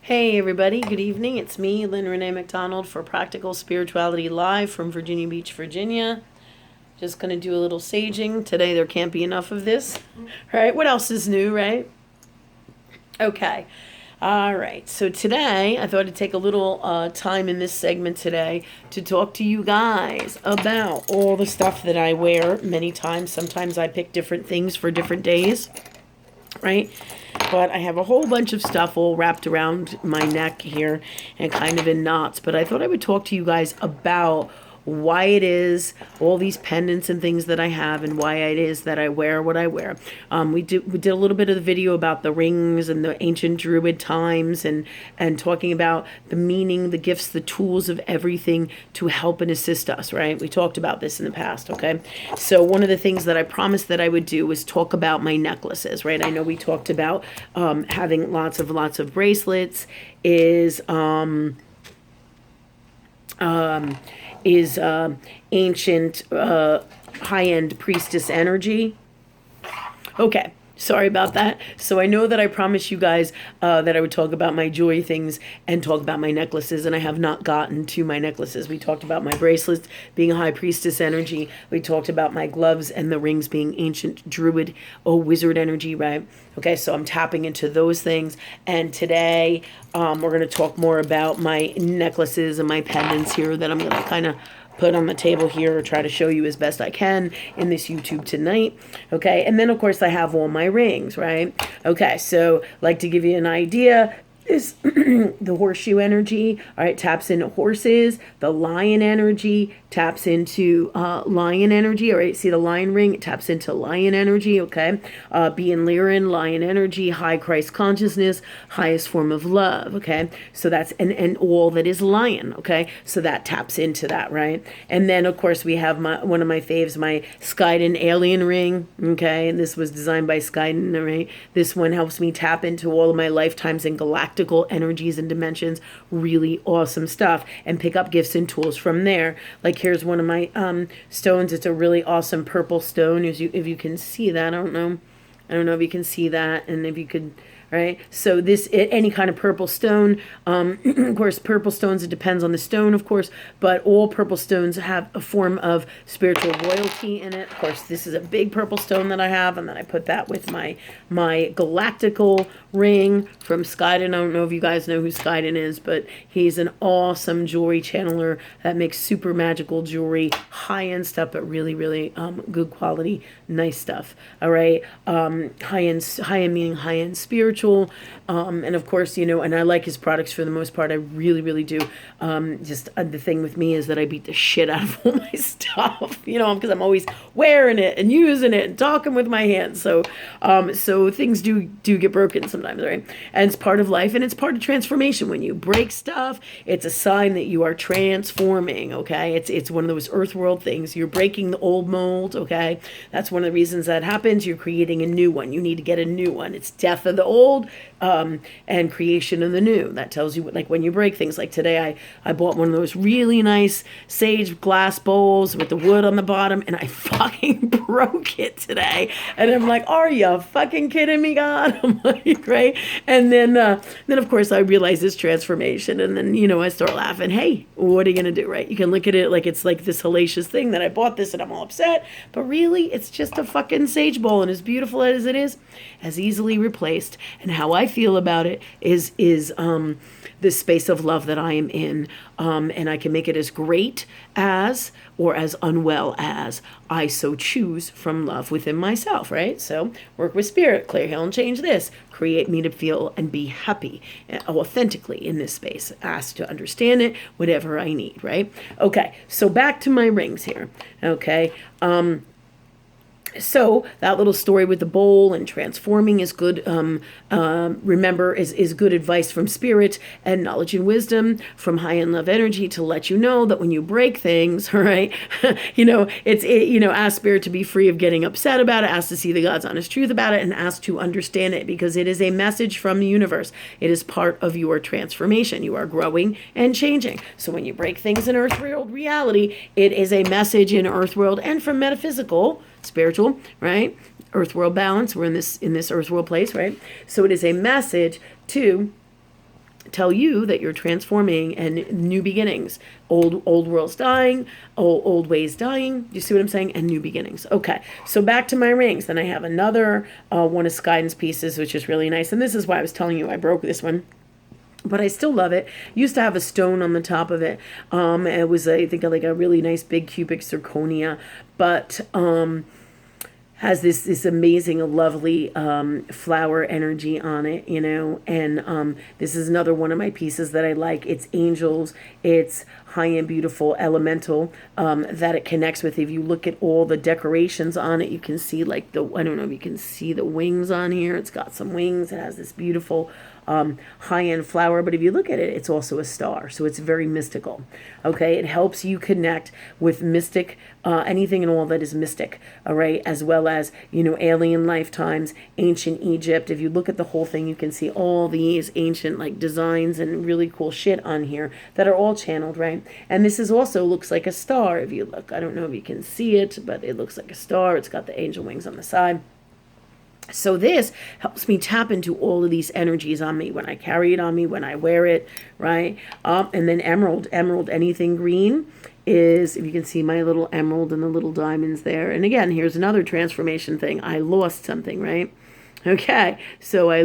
Hey everybody, good evening. It's me, Lynn Renee McDonald, for Practical Spirituality Live from Virginia Beach, Virginia. Just going to do a little saging. Today there can't be enough of this. Right? What else is new, right? Okay. All right. So today I thought I'd take a little time in this segment today to talk to you guys about all the stuff that I wear many times. Sometimes I pick different things for different days, right? But I have a whole bunch of stuff all wrapped around my neck here and kind of in knots. But I thought I would talk to you guys about why it is all these pendants and things that I have and why it is that I wear what I wear. We did a little bit of the video about the rings and the ancient druid times and talking about the meaning, the gifts, the tools of everything to help and assist us, right? We talked about this in the past, okay? So one of the things that I promised that I would do was talk about my necklaces, right? I know we talked about having lots of bracelets is ancient high-end priestess energy. Okay, sorry about that. So I know that I promised you guys that I would talk about my jewelry things and talk about my necklaces, and I have not gotten to my necklaces. We talked about my bracelets being high priestess energy. We talked about my gloves and the rings being ancient druid or wizard energy, right? Okay, so I'm tapping into those things. And today we're going to talk more about my necklaces and my pendants here that I'm going to kind of put on the table here or try to show you as best I can in this YouTube tonight. Okay, and then of course I have all my rings, right? Okay, so like to give you an idea, is the horseshoe energy, all right, taps into horses. The lion energy taps into lion energy, all right, see the lion ring, it taps into lion energy, okay? Being Lyran, lion energy, high Christ consciousness, highest form of love, okay? So that's, and all that is lion, okay? So that taps into that, right? And then, of course, we have one of my faves, my Skyden alien ring, okay? And this was designed by Skyden, right? This one helps me tap into all of my lifetimes and galactic energies and dimensions. Really awesome stuff, and pick up gifts and tools from there. Like here's one of my stones. It's a really awesome purple stone. If you can see that, I don't know if you can see that, and if you could, right? So this, any kind of purple stone, of course, purple stones, it depends on the stone, of course, but all purple stones have a form of spiritual royalty in it. Of course, this is a big purple stone that I have, and then I put that with my galactical ring from Skyden. I don't know if you guys know who Skyden is, but he's an awesome jewelry channeler that makes super magical jewelry, high-end stuff, but really, really good quality, nice stuff. All right, high-end meaning high-end spiritual. And of course, and I like his products for the most part. I really, really do. Just the thing with me is that I beat the shit out of all my stuff, because I'm always wearing it and using it and talking with my hands. So things do get broken sometimes, right? And it's part of life, and it's part of transformation. When you break stuff, it's a sign that you are transforming, okay? It's one of those earth world things. You're breaking the old mold, okay? That's one of the reasons that happens. You're creating a new one. You need to get a new one. It's death of the old, and creation of the new. That tells you, like, when you break things. Like today, I bought one of those really nice sage glass bowls with the wood on the bottom, and I fucking broke it today. And I'm like, are you fucking kidding me, God? I'm like, right? And then of course I realize this transformation, and then I start laughing. Hey, what are you gonna do, right? You can look at it like it's like this hellacious thing that I bought this and I'm all upset, but really it's just a fucking sage bowl, and as beautiful as it is, as easily replaced. And how I feel about it is this space of love that I am in, and I can make it as great as or as unwell as I so choose from love within myself, right? So work with spirit, clear, heal, and change this. Create me to feel and be happy authentically in this space. Ask to understand it, whatever I need, right? Okay, so back to my rings here, okay? So that little story with the bowl and transforming is good. Remember, is good advice from spirit and knowledge and wisdom from high end love energy to let you know that when you break things, all right, ask spirit to be free of getting upset about it, ask to see the God's honest truth about it, and ask to understand it, because it is a message from the universe. It is part of your transformation. You are growing and changing. So when you break things in earth world reality, it is a message in earth world and from metaphysical, spiritual, right? Earth world balance. We're in this earth world place, right? So it is a message to tell you that you're transforming and new beginnings. Old world's dying, old ways dying. Do you see what I'm saying? And new beginnings. Okay, so back to my rings. Then I have another one of guidance pieces, which is really nice. And this is why I was telling you I broke this one, but I still love it. Used to have a stone on the top of it. It was, I think, like a really nice big cubic zirconia, but has this amazing, lovely flower energy on it, you know. And this is another one of my pieces that I like. It's angels. It's high-end, beautiful, elemental that it connects with. If you look at all the decorations on it, you can see like I don't know if you can see the wings on here. It's got some wings. It has this beautiful high-end flower, but if you look at it, it's also a star, so it's very mystical. Okay, it helps you connect with mystic, anything and all that is mystic. All right, as well as, you know, alien lifetimes, ancient Egypt. If you look at the whole thing, you can see all these ancient like designs and really cool shit on here that are all channeled, right? And this is also looks like a star. If you look, I don't know if you can see it, but it looks like a star. It's got the angel wings on the side. So this helps me tap into all of these energies on me when I carry it on me, when I wear it, right? And then emerald, anything green is, if you can see my little emerald and the little diamonds there. And again, here's another transformation thing. I lost something, right? Okay, so I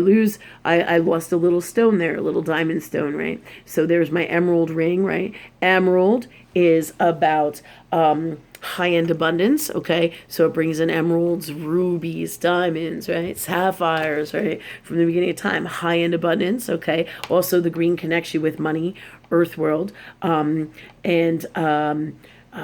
lost a little stone there, a little diamond stone, right? So there's my emerald ring, right? Emerald is about high-end abundance, okay? So it brings in emeralds, rubies, diamonds, right? Sapphires, right? From the beginning of time, high-end abundance, okay? Also, the green connects you with money, earth world,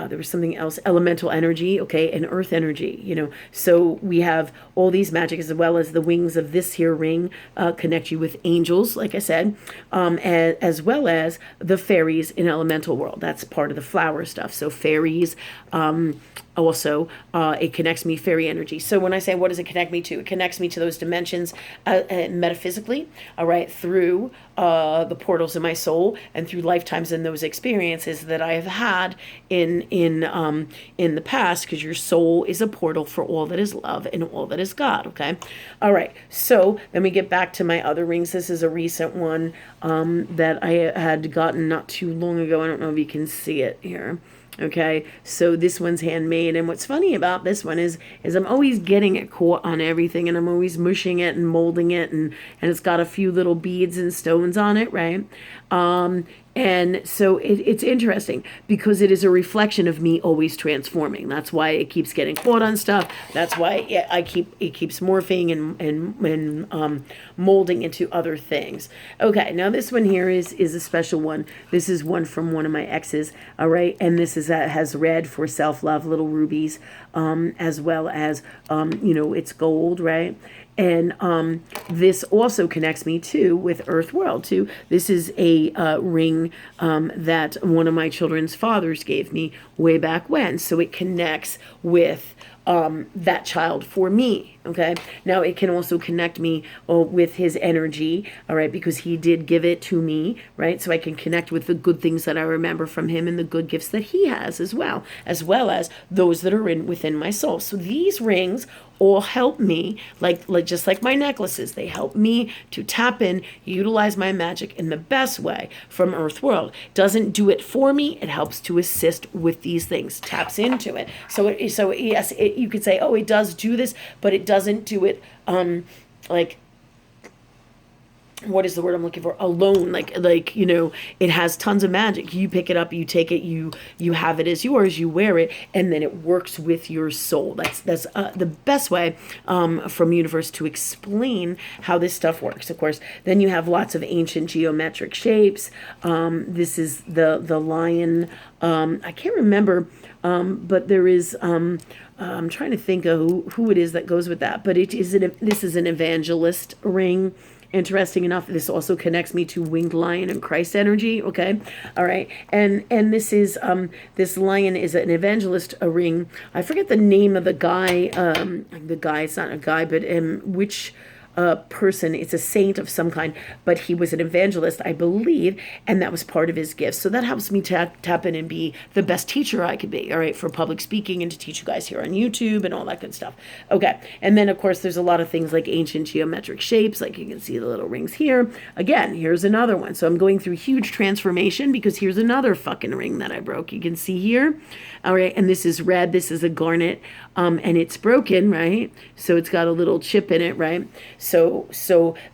there was something else, elemental energy, okay, and earth energy, you know. So we have all these magic, as well as the wings of this here ring connect you with angels, like I said, as well as the fairies in elemental world. That's part of the flower stuff. So fairies, also, it connects me fairy energy. So when I say what does it connect me to, it connects me to those dimensions metaphysically, all right, through the portals in my soul and through lifetimes and those experiences that I have had in the past, because your soul is a portal for all that is love and all that is God. Okay, all right. So then we get back to my other rings. This is a recent one that I had gotten not too long ago. I don't know if you can see it here. Okay, so this one's handmade, and what's funny about this one is I'm always getting it caught on everything, and I'm always mushing it and molding it, and it's got a few little beads and stones on it, right? And so it's interesting because it is a reflection of me always transforming. That's why it keeps getting caught on stuff. That's why it keeps morphing and molding into other things. Okay, now this one here is a special one. This is one from one of my exes, all right? And this has red for self-love, little rubies, as well as, it's gold, right? And this also connects me too with Earth World too. This is a ring that one of my children's fathers gave me way back when. So it connects with that child for me. Okay. Now it can also connect me with his energy. All right. Because he did give it to me. Right. So I can connect with the good things that I remember from him and the good gifts that he has as well as those that are within my soul. So these rings all help me, like just like my necklaces, they help me to tap in, utilize my magic in the best way from Earth World. Doesn't do it for me, it helps to assist with these things, taps into it. So yes, you could say, oh, it does do this, but it doesn't do it like, what is the word I'm looking for? Alone, like it has tons of magic. You pick it up, you take it, you have it as yours, you wear it, and then it works with your soul. That's the best way from universe to explain how this stuff works. Of course, then you have lots of ancient geometric shapes. This is the lion. I can't remember, but there is. I'm trying to think of who it is that goes with that, but this is an evangelist ring. Interesting enough, this also connects me to winged lion and Christ energy. Okay, all right, and this is this lion is an evangelist ring. I forget the name of the guy. It's not a guy, but which person. It's a saint of some kind, but he was an evangelist, I believe, and that was part of his gift. So that helps me tap in and be the best teacher I could be, all right, for public speaking and to teach you guys here on YouTube and all that good stuff. Okay, and then of course there's a lot of things like ancient geometric shapes, like you can see the little rings here. Again, here's another one. So I'm going through huge transformation because here's another fucking ring that I broke. You can see here, all right, and this is red. This is a garnet, and it's broken, right? So it's got a little chip in it, right? So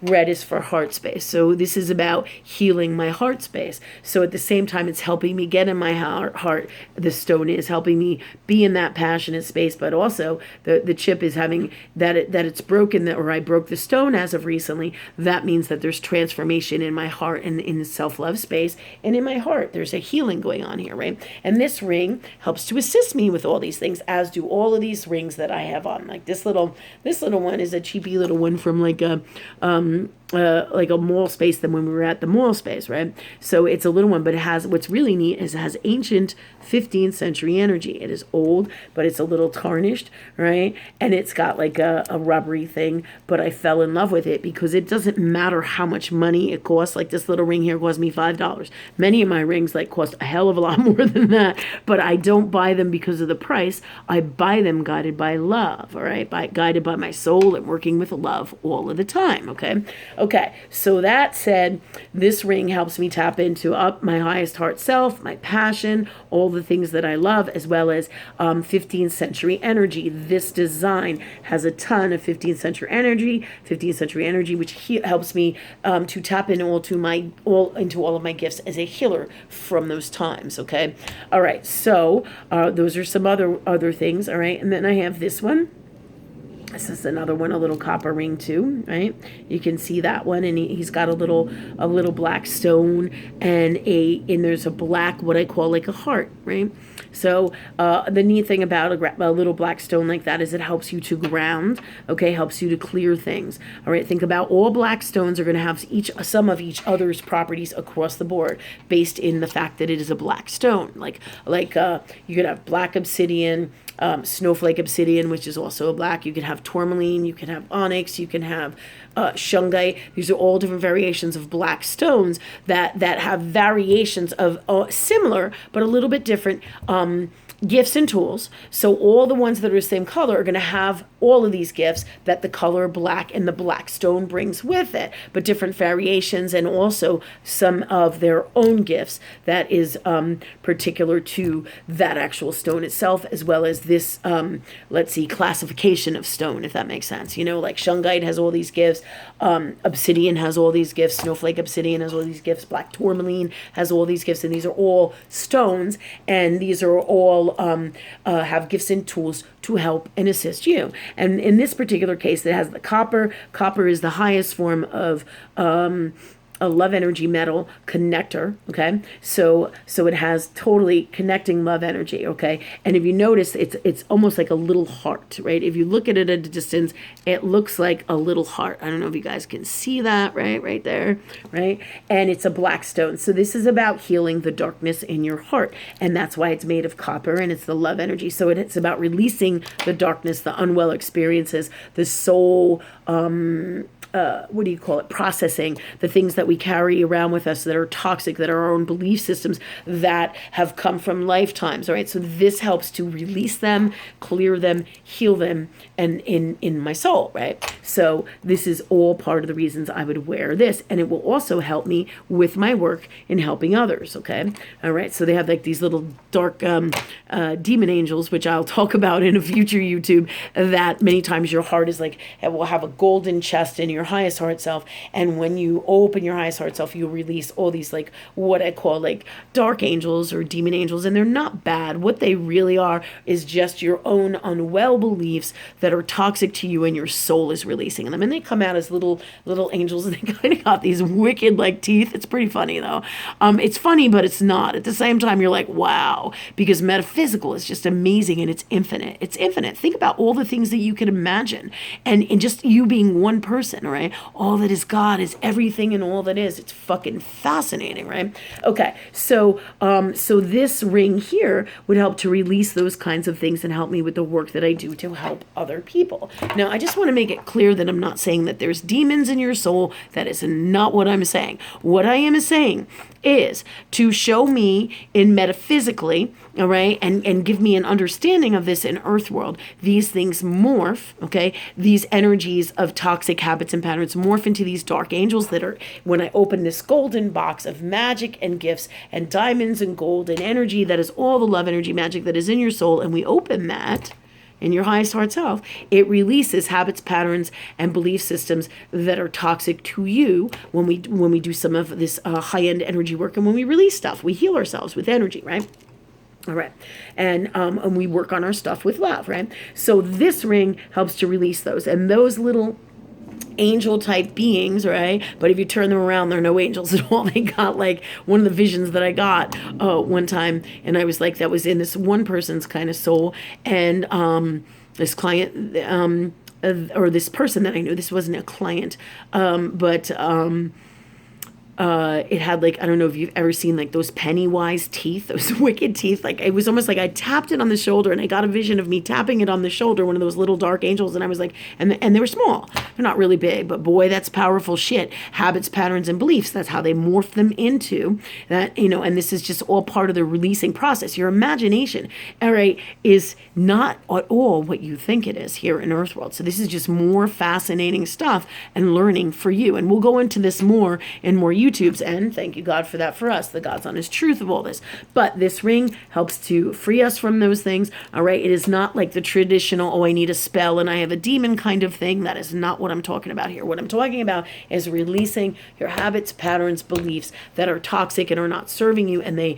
red is for heart space. So this is about healing my heart space. So at the same time, it's helping me get in my heart. The stone is helping me be in that passionate space, but also the chip is having that it's broken, or I broke the stone as of recently. That means that there's transformation in my heart and in the self-love space and in my heart. There's a healing going on here, right? And this ring helps to assist me with all these things, as do all of these rings that I have on. Like this little one is a cheapy little one from like a mall space than when we were at the mall space, right? So it's a little one, but it has, what's really neat is it has ancient 15th century energy. It is old, but it's a little tarnished, right? And it's got like a rubbery thing, but I fell in love with it because it doesn't matter how much money it costs. Like this little ring here cost me $5. Many of my rings like cost a hell of a lot more than that, but I don't buy them because of the price. I buy them guided by love, all right? Guided by my soul and working with love all of the time, okay? Okay, so that said, this ring helps me tap into up my highest heart self, my passion, all the things that I love, as well as 15th century energy. This design has a ton of 15th century energy, which helps me to tap into all of my gifts as a healer from those times. Okay, all right. So those are some other things. All right, and then I have this one. This is another one, a little copper ring too, right? You can see that one, and he's got a little black stone, and there's a black, what I call like a heart, right? So the neat thing about a little black stone like that is it helps you to ground, okay? Helps you to clear things. All right, think about all black stones are going to have some of each other's properties across the board based in the fact that it is a black stone. Like you could have black obsidian, snowflake obsidian, which is also a black. You can have tourmaline, you can have onyx, you can have shungite. These are all different variations of black stones that have variations of similar but a little bit different gifts and tools. So all the ones that are the same color are going to have all of these gifts that the color black and the black stone brings with it, but different variations, and also some of their own gifts that is particular to that actual stone itself, as well as this classification of stone, if that makes sense. You know, like shungite has all these gifts, obsidian has all these gifts, snowflake obsidian has all these gifts, black tourmaline has all these gifts, and these are all stones, and these are all have gifts and tools to help and assist you. And in this particular case, it has the copper. Copper is the highest form of a love energy metal connector, okay? So it has totally connecting love energy, okay? And if you notice, it's almost like a little heart, right? If you look at it at a distance, it looks like a little heart. I don't know if you guys can see that, right there, right? And it's a black stone. So this is about healing the darkness in your heart, and that's why it's made of copper, and it's the love energy. So it's about releasing the darkness, the unwell experiences, the soul, processing the things that we carry around with us that are toxic, that are our own belief systems that have come from lifetimes. All right, so this helps to release them, clear them, heal them, and in my soul, right? So this is all part of the reasons I would wear this, and it will also help me with my work in helping others. Okay, all right. So they have like these little dark demon angels, which I'll talk about in a future YouTube. That many times your heart is like, it will have a golden chest in your highest heart self, and when you open your highest heart self, you'll release all these like what I call like dark angels or demon angels, and they're not bad. What they really are is just your own unwell beliefs that are toxic to you, and your soul is releasing them. And they come out as little angels, and they kind of got these wicked like teeth. It's pretty funny though. It's funny, but it's not. At the same time, you're like, wow, because metaphysical is just amazing, and it's infinite. It's infinite. Think about all the things that you can imagine, and just you being one person, all right? All that is God is everything and all that is. It's fucking fascinating, right? Okay, so so this ring here would help to release those kinds of things and help me with the work that I do to help other people. Now, I just want to make it clear that I'm not saying that there's demons in your soul. That is not what I'm saying. What I am saying is to show me in metaphysically, all right, and give me an understanding of this in earth world. These things morph, okay, these energies of toxic habits and patterns morph into these dark angels that are, when I open this golden box of magic and gifts and diamonds and gold and energy, that is all the love energy magic that is in your soul, and we open that in your highest heart self, it releases habits, patterns, and belief systems that are toxic to you when we do some of this high-end energy work, and when we release stuff, we heal ourselves with energy, right? All right. And we work on our stuff with love, right? So this ring helps to release those, and those little angel type beings, right? But if you turn them around, they're no angels at all. They got like one of the visions that I got one time, and I was like, that was in this one person's kind of soul, and this client or this person that I knew, this wasn't a client, but it had like, I don't know if you've ever seen like those Pennywise teeth, those wicked teeth. Like it was almost like I tapped it on the shoulder, and I got a vision of me tapping it on the shoulder, one of those little dark angels. And I was like, and they were small. They're not really big, but boy, that's powerful shit. Habits, patterns, and beliefs. That's how they morph them into that, you know, and this is just all part of the releasing process. Your imagination, all right, is not at all what you think it is here in Earthworld. So this is just more fascinating stuff and learning for you. And we'll go into this more in more YouTubes, and thank you God for that for us, the God's honest truth of all this. But this ring helps to free us from those things, all right? It is not like the traditional, oh, I need a spell and I have a demon kind of thing. That is not what I'm talking about here. What I'm talking about is releasing your habits, patterns, beliefs that are toxic and are not serving you, and they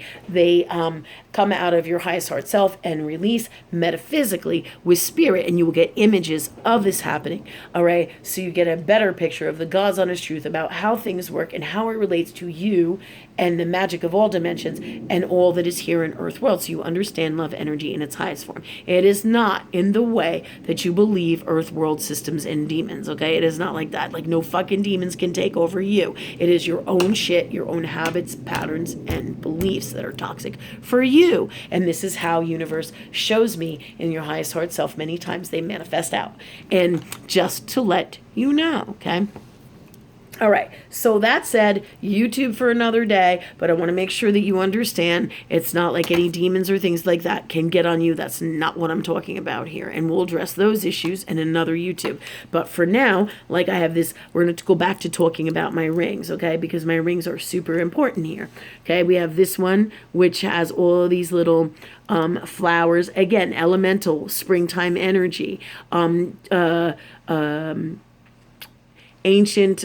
come out of your highest heart self and release metaphysically with spirit, and you will get images of this happening, all right? So you get a better picture of the God's honest truth about how things work and how it relates to you and the magic of all dimensions and all that is here in Earth world, so you understand love energy in its highest form. It is not in the way that you believe Earth world systems and demons, okay? It is not like that. Like, no fucking demons can take over you. It is your own shit, your own habits, patterns, and beliefs that are toxic for you. And this is how universe shows me in your highest heart self. Many times they manifest out. And just to let you know, okay? All right, so that said, YouTube for another day, but I want to make sure that you understand it's not like any demons or things like that can get on you. That's not what I'm talking about here, and we'll address those issues in another YouTube. But for now, like I have this, we're going to go back to talking about my rings, okay, because my rings are super important here, okay? We have this one, which has all of these little flowers, again, elemental, springtime energy, ancient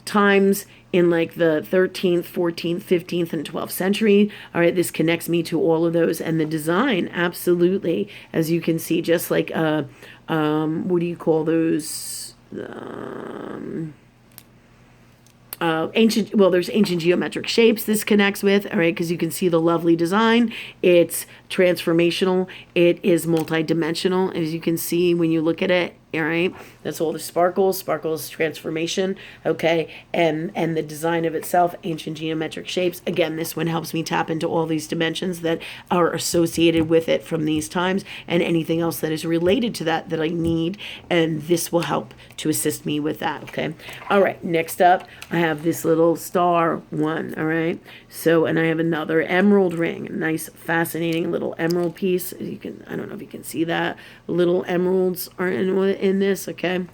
times in like the 13th, 14th, 15th, and 12th century. All right, this connects me to all of those. And the design, absolutely, as you can see, just like, what do you call those? There's ancient geometric shapes this connects with, all right, because you can see the lovely design. It's transformational. It is multidimensional, as you can see when you look at it. All right, that's all the sparkles transformation, okay, and the design of itself, ancient geometric shapes. Again, this one helps me tap into all these dimensions that are associated with it from these times, and anything else that is related to that I need, and this will help to assist me with that, okay? All right, next up, I have this little star one, all right? So, and I have another emerald ring, nice, fascinating little emerald piece. You can, I don't know if you can see that. Little emeralds are in this, okay?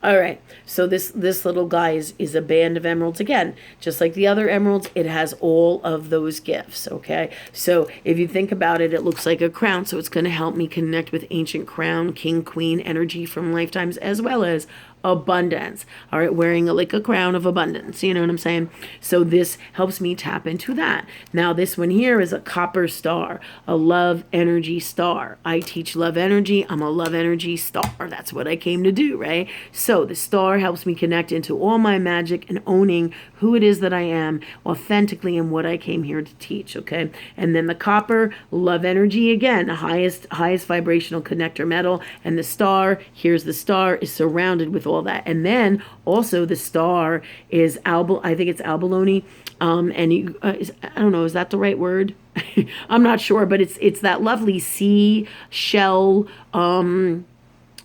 All right, so this little guy is a band of emeralds. Again, just like the other emeralds, it has all of those gifts, okay? So if you think about it, it looks like a crown, so it's going to help me connect with ancient crown, king, queen energy from lifetimes, as well as abundance. All right, wearing like a crown of abundance. You know what I'm saying? So this helps me tap into that. Now this one here is a copper star, a love energy star. I teach love energy. I'm a love energy star. That's what I came to do, right? So the star helps me connect into all my magic and owning who it is that I am authentically and what I came here to teach. Okay, and then the copper, love energy again, the highest vibrational connector metal, and the star. Here's the star is surrounded with all that, and then also the star is I think it's abalone, and I don't know, is that the right word? I'm not sure, but it's that lovely sea shell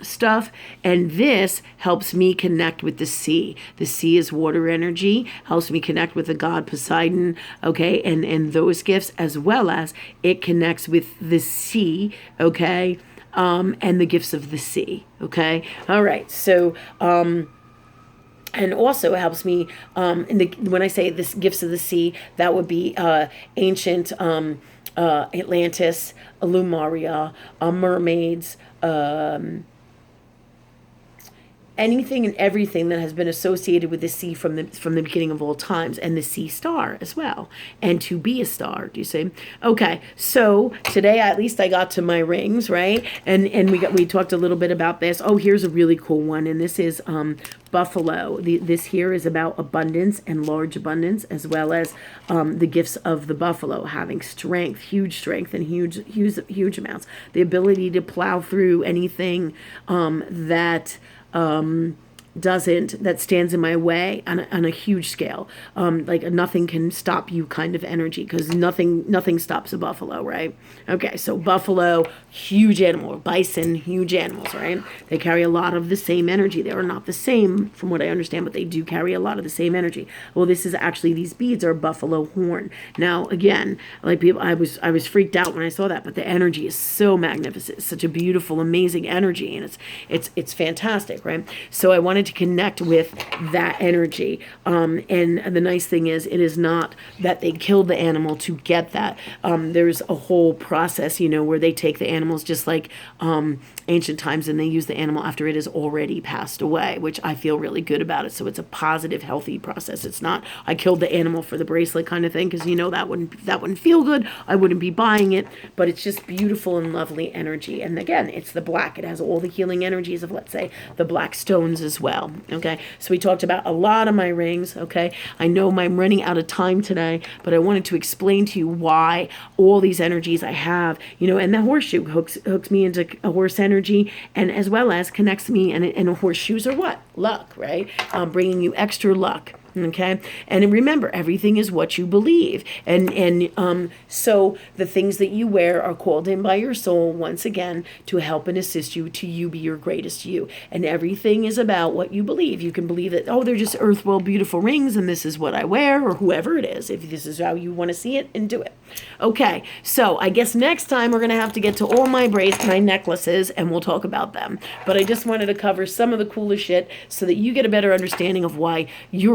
stuff, and this helps me connect with the sea. The sea is water energy, helps me connect with the god Poseidon, okay, and those gifts, as well as it connects with the sea, okay, and the gifts of the sea, okay. All right, so and also it helps me when I say this gifts of the sea, that would be ancient Atlantis, Lemuria, mermaids, anything and everything that has been associated with the sea from the beginning of all times, and the sea star as well, and to be a star. Do you see? Okay, so today at least I got to my rings, right? And we talked a little bit about this. Oh, here's a really cool one, and this is buffalo. This here is about abundance and large abundance, as well as the gifts of the buffalo, having strength and huge amounts, the ability to plow through anything that that stands in my way on a huge scale. Like nothing can stop you kind of energy, because nothing stops a buffalo, right? Okay, so buffalo, huge animal, bison, huge animals, right? They carry a lot of the same energy. They are not the same from what I understand, but they do carry a lot of the same energy. Well, this is actually, these beads are buffalo horn. Now, again, like people, I was freaked out when I saw that, but the energy is so magnificent. It's such a beautiful, amazing energy, and it's fantastic, right? So I wanted to connect with that energy. And the nice thing is, it is not that they killed the animal to get that. There's a whole process, where they take the animals just like ancient times, and they use the animal after it has already passed away, which I feel really good about it. So it's a positive, healthy process. It's not, I killed the animal for the bracelet kind of thing, because that wouldn't feel good. I wouldn't be buying it, but it's just beautiful and lovely energy. And again, it's the black. It has all the healing energies of, let's say, the black stones as well. Okay, so we talked about a lot of my rings. Okay, I know I'm running out of time today, but I wanted to explain to you why all these energies I have, and the horseshoe hooks me into a horse energy, and as well as connects me, and horseshoes are what? Luck, right? Bringing you extra luck. Okay, and remember, everything is what you believe, and so the things that you wear are called in by your soul once again to help and assist you to be your greatest you, and everything is about what you believe. You can believe that, oh, they're just earth world beautiful rings, and this is what I wear, or whoever it is, if this is how you want to see it, and do it. Okay, so I guess next time we're gonna have to get to all my necklaces, and we'll talk about them. But I just wanted to cover some of the coolest shit so that you get a better understanding of why you're